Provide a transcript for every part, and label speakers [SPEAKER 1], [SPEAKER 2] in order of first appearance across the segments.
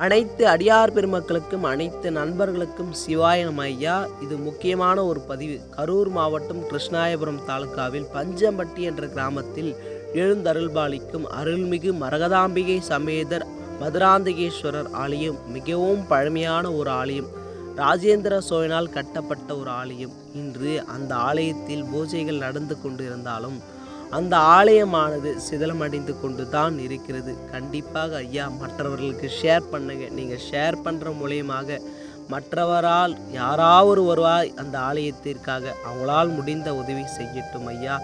[SPEAKER 1] அனைத்து அடியார் பெருமக்களுக்கும் அனைத்து நண்பர்களுக்கும் சிவாய நம ஐயா. இது முக்கியமான ஒரு பதிவு. கரூர் மாவட்டம் கிருஷ்ணாயபுரம் தாலுகாவில் பஞ்சம்பட்டி என்ற கிராமத்தில் எழுந்தருள்பாலிக்கும் அருள்மிகு மரகதாம்பிகை சமேதர் மதுராந்தகேஸ்வரர் ஆலயம் மிகவும் பழமையான ஒரு ஆலயம். ராஜேந்திர சோழனால் கட்டப்பட்ட ஒரு ஆலயம். இன்று அந்த ஆலயத்தில் பூஜைகள் நடந்து கொண்டிருந்தாலும் அந்த ஆலயமானது சிதலமடைந்து கொண்டு தான் இருக்கிறது. கண்டிப்பாக ஐயா மற்றவர்களுக்கு ஷேர் பண்ணுங்க. நீங்கள் ஷேர் பண்ணுற மூலியமாக மற்றவரால் யாராவது வருவாய் அந்த ஆலயத்திற்காக அவங்களால் முடிந்த உதவி செய்யட்டும் ஐயா.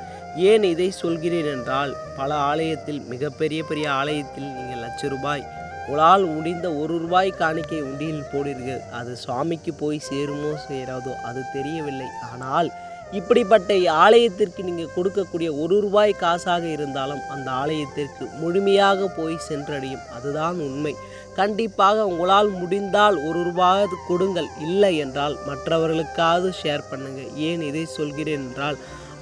[SPEAKER 1] ஏன் இதை சொல்கிறேன் என்றால், பல ஆலயத்தில் மிகப்பெரிய பெரிய ஆலயத்தில் நீங்கள் ₹1,00,000 உங்களால் முடிந்த ₹1 காணிக்கை உண்டியில் போடுவீர்கள். அது சுவாமிக்கு போய் சேருமோ சேராதோ அது தெரியவில்லை. ஆனால் இப்படிப்பட்ட ஆலயத்திற்கு நீங்கள் கொடுக்கக்கூடிய ₹1 காசாக இருந்தாலும் அந்த ஆலயத்திற்கு முழுமையாக போய் சென்றடையும். அதுதான் உண்மை. கண்டிப்பாக உங்களால் முடிந்தால் ₹1 கொடுங்கள். இல்லை என்றால் மற்றவர்களுக்காவது ஷேர் பண்ணுங்கள். ஏன் இதை சொல்கிறேன் என்றால்,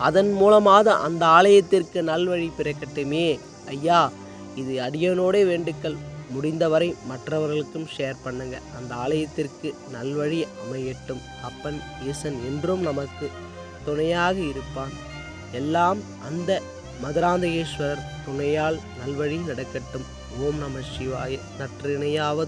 [SPEAKER 1] அதன் மூலமாக அந்த ஆலயத்திற்கு நல்வழி பிறக்கட்டுமே ஐயா. இது அடியனோட வேண்டுக்கள். முடிந்தவரை மற்றவர்களுக்கும் ஷேர் பண்ணுங்க. அந்த ஆலயத்திற்கு நல்வழி அமையட்டும். அப்பன் ஈசன் என்றும் நமக்கு துணையாக இருப்பான். எல்லாம் அந்த மதுராந்தகேஸ்வரர் துணையால் நல்வழி நடக்கட்டும். ஓம் நம சிவாய. நற்றிணையாவது